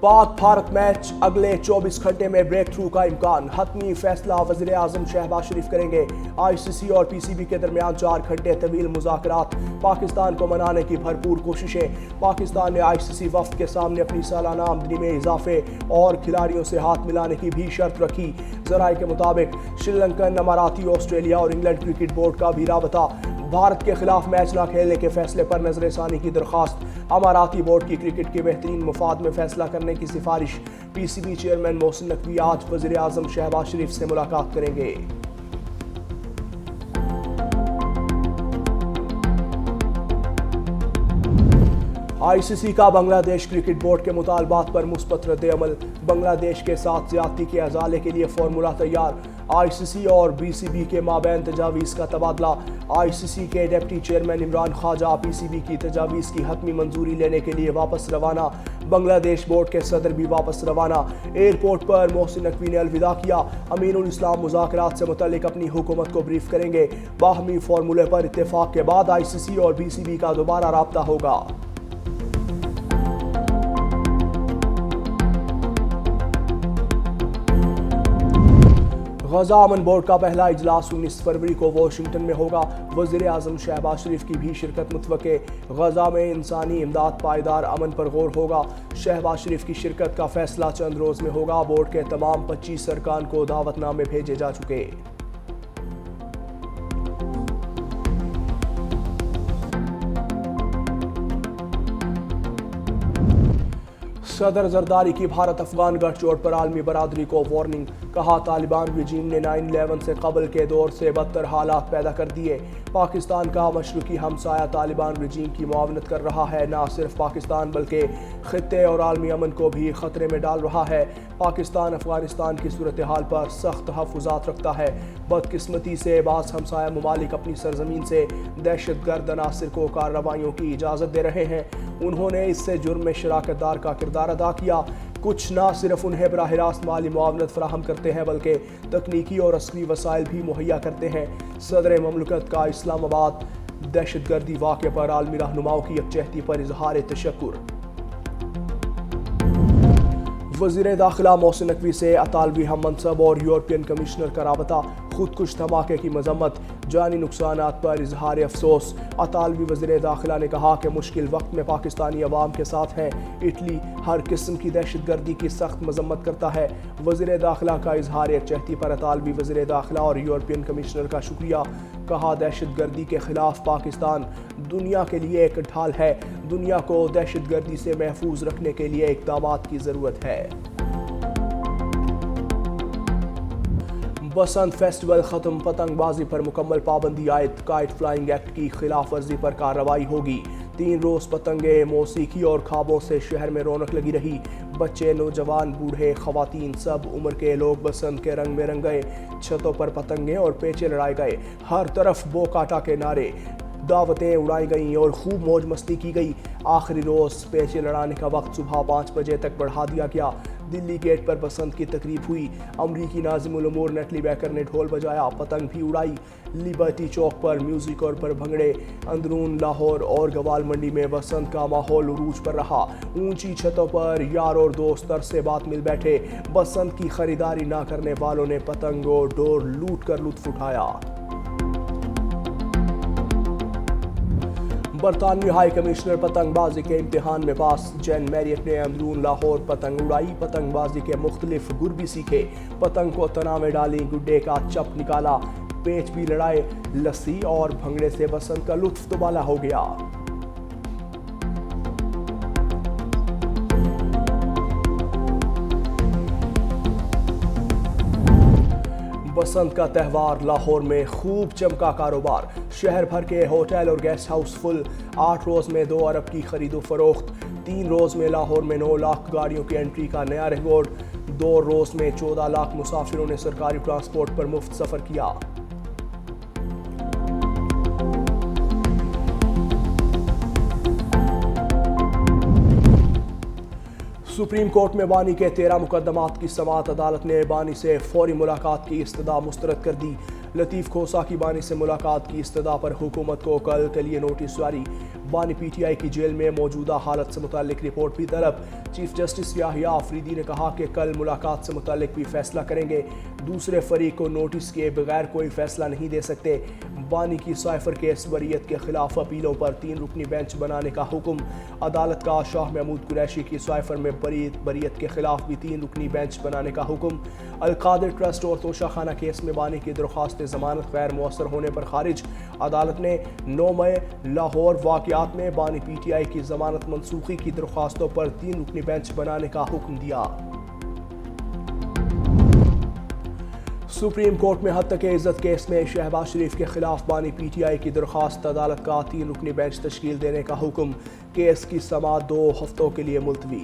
Pak Bharat match अगले 24 घंटे में ब्रेक थ्रू का इम्कान। हतमी फैसला वज़ीर आज़म शहबाज शरीफ करेंगे। ICC और PCB के दरमियान 4 घंटे तवील मुज़ाकरात। पाकिस्तान को मनाने की भरपूर कोशिशें। पाकिस्तान ने ICC वफ्द के सामने अपनी सालाना आमदनी में इजाफे और खिलाड़ियों से हाथ मिलाने की भी शर्त रखी। ज़राए के मुताबिक श्रीलंकन, अमाराती, ऑस्ट्रेलिया और इंग्लैंड क्रिकेट बोर्ड का भी राबता। भारत के खिलाफ मैच न खेलने के फैसले पर नजरसानी की दरख्वास्त। अमाराती बोर्ड की क्रिकेट के बेहतरीन मुफाद में फैसला करने की सिफारिश। PCB चेयरमैन मोहसिन नकवी आज वज़ीर आज़म शहबाज शरीफ से मुलाकात करेंगे। ICC का बांग्लादेश क्रिकेट बोर्ड के मुतालबात पर मुस्बत रद्द-ए-अमल। बांग्लादेश के साथ ज्यादती के अजाले के लिए फॉर्मूला तैयार। ICC और BCB के माबैन तजावीज़ का तबादला। ICC के deputy chairman Imran Khawaja PCB की तजावीज़ की हतमी मंजूरी लेने के लिए वापस रवाना। बांग्लादेश बोर्ड के सदर भी वापस रवाना। एयरपोर्ट पर मोहसिन नकवी ने अलविदा किया। अमीनुल इस्लाम मुज़ाकरात से मुतल्लिक अपनी हुकूमत को ब्रीफ करेंगे। बाहमी फार्मूले पर इत्तेफाक के बाद ICC और BCB का दोबारा राब्ता होगा। गजा अमन बोर्ड का पहला इजलास 19 फरवरी को वाशिंगटन में होगा। वज़ीर आज़म शहबाज शरीफ की भी शिरकत मुतवक्के। गजा में इंसानी इमदाद, पायदार अमन पर गौर होगा। शहबाज शरीफ की शिरकत का फैसला चंद रोज़ में होगा। बोर्ड के तमाम 25 अरकान को दावतनामे भेजे जा चुके। सदर जरदारी की भारत अफगान गठजोड़ पर आलमी बरादरी को वार्निंग। कहा, तालिबान रजीम ने 9/11 से कबल के दौर से बदतर हालात पैदा कर दिए। पाकिस्तान का मशरकी हमसाया तालिबान रजीम की मुआवनत कर रहा है। न सिर्फ पाकिस्तान बल्कि खित्ते और आलमी अमन को भी खतरे में डाल रहा है। पाकिस्तान अफगानिस्तान की सूरत हाल पर सख्त तहफ़्फ़ुज़ात रखता है। बदकिस्मती से बाज़ हमसाया ममालिक अपनी सरजमीन से दहशत गर्द अनासिर को कार्रवाइयों की इजाज़त दे रहे हैं। उन्होंने इससे जुर्म में शराकतदार का किरदार अदा किया। कुछ न सिर्फ उन्हें बराह रास्त माली मुआवनत फराहम करते हैं बल्कि तकनीकी और अस्करी वसाइल भी मुहैया करते हैं। सदर ममलकत का इस्लामाबाद दहशत गर्दी वाक़े पर आलमी रहनुमाओं की यकजहती पर इजहार तशक्कुर। वज़ीर दाखिला मोहसिन नकवी से अतालवी हम मनसब और यूरोपियन कमिश्नर का राबता। खुदकुश धमाके की मजम्मत। जानी नुकसानात पर इजहार अफसोस। अतालवी वज़ीर दाखिला ने कहा कि मुश्किल वक्त में पाकिस्तानी अवाम के साथ हैं। इटली हर किस्म की दहशत गर्दी की सख्त मजम्मत करता है। वज़ीर दाखिला का इजहार यकजहती पर अतालवी वज़ीर दाखिला और यूरोपियन कमिश्नर का शुक्रिया। कहा, दहशत गर्दी के खिलाफ पाकिस्तान दुनिया के लिए एक ढाल है। दुनिया को दहशत गर्दी से महफूज रखने के लिए इक़दामात की ज़रूरत है। बसंत फेस्टिवल खत्म। पतंगबाजी पर मुकम्मल पाबंदी आयद। काइट फ्लाइंग एक्ट की खिलाफ वर्जी पर कार्रवाई होगी। 3 रोज पतंगे, मौसीकी और खाबों से शहर में रौनक लगी रही। बच्चे, नौजवान, बूढ़े, खवातीन, सब उम्र के लोग बसंत के रंग में रंग गए। छतों पर पतंगे और पेचे लड़ाए गए। हर तरफ बो काटा के नारे, दावतें उड़ाई गईं और खूब मौज मस्ती की गई। आखिरी रोज़ पेचे लड़ाने का वक्त सुबह 5 बजे तक बढ़ा दिया गया। दिल्ली गेट पर बसंत की तकरीब हुई। अमरीकी नाज़िमुल उमूर नेटली बैकर ने ढोल बजाया, पतंग भी उड़ाई। लिबर्टी चौक पर म्यूजिक और पर भंगड़े। अंदरून लाहौर और गवाल मंडी में बसंत का माहौल उरूज पर रहा। ऊंची छतों पर यार और दोस्त से बात मिल बैठे। बसंत की खरीदारी ना करने वालों ने पतंग और डोर लूट कर लुत्फ उठाया। बरतानवी हाई कमिश्नर पतंगबाजी के इम्तिहान में पास। जैन मैरियट ने अंदरून लाहौर पतंग उड़ाई। पतंगबाजी के मुख्तलिफ गुर भी सीखे। पतंग को तना में डाली, गुड्डे का चप निकाला, पेच भी लड़ाए। लस्सी और भंगड़े से बसंत का लुत्फ दुबाला हो गया। बसंत का त्यौहार लाहौर में खूब चमका कारोबार। शहर भर के होटल और गेस्ट हाउस फुल। 8 रोज में 2 अरब की खरीदो फरोख्त। 3 रोज में लाहौर में 9 लाख गाड़ियों की एंट्री का नया रिकॉर्ड। 2 रोज में 14 लाख मुसाफिरों ने सरकारी ट्रांसपोर्ट पर मुफ्त सफर किया। सुप्रीम कोर्ट में बानी के 13 मुकदमात की समाअत। अदालत ने बानी से फौरी मुलाकात की इस्तदा मुस्तरद कर दी। लतीफ़ खोसा की बानी से मुलाकात की इस्तदा पर हुकूमत को कल के लिए नोटिस जारी। بانی پی ٹی آئی کی جیل میں موجودہ حالت سے متعلق رپورٹ بھی طلب۔ چیف جسٹس یحییٰ آفریدی نے کہا کہ کل ملاقات سے متعلق بھی فیصلہ کریں گے، دوسرے فریق کو نوٹس کیے بغیر کوئی فیصلہ نہیں دے سکتے۔ بانی کی سائفر کیس بریت کے خلاف اپیلوں پر 3 رکنی بینچ بنانے کا حکم۔ عدالت کا شاہ محمود قریشی کی سائفر میں بریت کے خلاف بھی 3 رکنی بینچ بنانے کا حکم۔ القادر ٹرسٹ اور توشہ خانہ کیس میں بانی کی درخواست ضمانت غیر مؤثر ہونے پر خارج۔ عدالت نے 9 مئی لاہور واقعات میں بانی پی ٹی آئی کی ضمانت منسوخی کی درخواستوں پر 3 رکنی بینچ بنانے کا حکم دیا۔ سپریم کورٹ میں حد تک عزت کیس میں شہباز شریف کے خلاف بانی پی ٹی آئی کی درخواست، عدالت کا 3 رکنی بینچ تشکیل دینے کا حکم۔ کیس کی سماعت 2 ہفتوں کے لیے ملتوی۔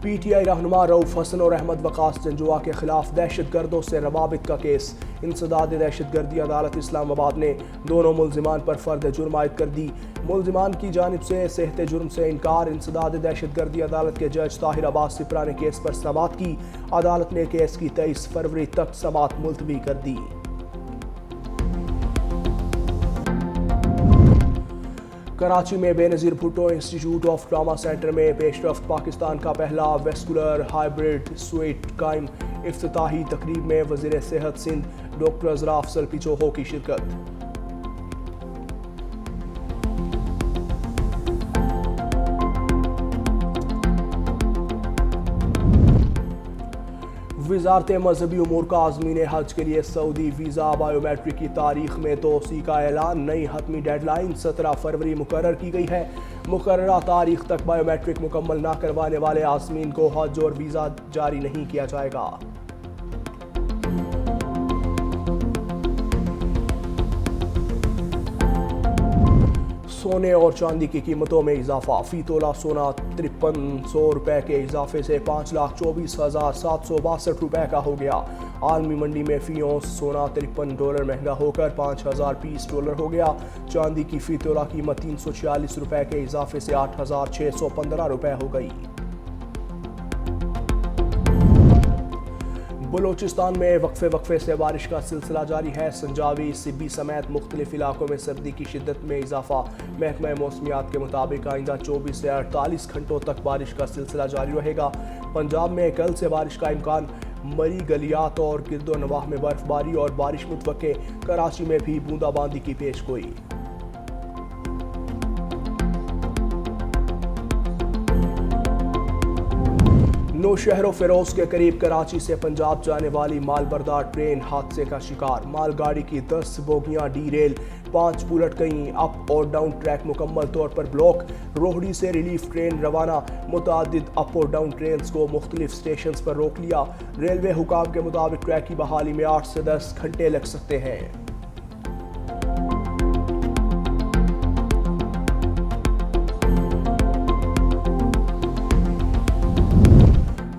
پی ٹی آئی رہنما رؤف حسن اور احمد وقاص جنجوعہ کے خلاف دہشت گردوں سے روابط کا کیس۔ انسداد دہشت گردی عدالت اسلام آباد نے دونوں ملزمان پر فرد جرم عائد کر دی۔ ملزمان کی جانب سے صحت جرم سے انکار۔ انسداد دہشت گردی عدالت کے جج طاہر عباس سپرا نے کیس پر سماعت کی۔ عدالت نے کیس کی 23 فروری تک سماعت ملتوی کر دی۔ کراچی میں Benazir Bhutto institute of trauma centre میں پیش رفت پاکستان کا پہلا ویسکولر ہائبرڈ سویٹ قائم۔ افتتاحی تقریب میں وزیر صحت سندھ ڈاکٹر اذرا افضل پچوہو کی شرکت۔ وزارت مذہبی امور کا عازمین حج کے لیے سعودی ویزا بائیو میٹرک کی تاریخ میں توسیع کا اعلان۔ نئی حتمی ڈیڈ لائن 17 فروری مقرر کی گئی ہے۔ مقررہ تاریخ تک بائیو میٹرک مکمل نہ کروانے والے عازمین کو حج اور ویزا جاری نہیں کیا جائے گا۔ سونے اور چاندی کی قیمتوں میں اضافہ۔ فی تولہ سونا 5300 روپے کے اضافے سے 5,24,762 روپے کا ہو گیا۔ عالمی منڈی میں فی اونس سونا $53 مہنگا ہو کر $5,020 ہو گیا۔ چاندی کی فی تولہ قیمت 346 روپے کے اضافے سے 8,615 روپے ہو گئی۔ بلوچستان میں وقفے سے بارش کا سلسلہ جاری ہے۔ سنجاوی، سبی سمیت مختلف علاقوں میں سردی کی شدت میں اضافہ۔ محکمہ موسمیات کے مطابق آئندہ 24 سے 48 گھنٹوں تک بارش کا سلسلہ جاری رہے گا۔ پنجاب میں کل سے بارش کا امکان۔ مری گلیات اور گرد و نواح میں برف باری اور بارش متوقع۔ کراچی میں بھی بوندا باندی کی پیش گوئی۔ نوشہر و فیروز کے قریب کراچی سے پنجاب جانے والی مال بردار ٹرین حادثے کا شکار۔ مال گاڑی کی 10 بوگیاں ڈی ریل، 5 الٹ گئیں۔ اپ اور ڈاؤن ٹریک مکمل طور پر بلاک۔ روہڑی سے ریلیف ٹرین روانہ۔ متعدد اپ اور ڈاؤن ٹرینز کو مختلف سٹیشنز پر روک لیا۔ ریلوے حکام کے مطابق ٹریک کی بحالی میں 8 سے 10 گھنٹے لگ سکتے ہیں۔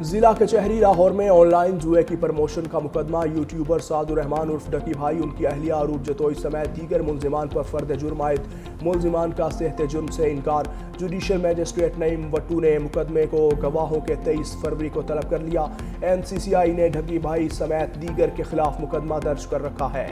ضلع کچہری لاہور میں آن لائن جوئے کی پروموشن کا مقدمہ۔ یوٹیوبر سعد الرحمان عرف ڈکی بھائی، ان کی اہلیہ عروج جتوئی سمیت دیگر ملزمان پر فرد جرم عائد۔ ملزمان کا صحت جرم سے انکار۔ جوڈیشل میجسٹریٹ نعیم وٹو نے مقدمے کو گواہوں کے 23 فروری کو طلب کر لیا۔ NCCI نے ڈکی بھائی سمیت دیگر کے خلاف مقدمہ درج کر رکھا ہے۔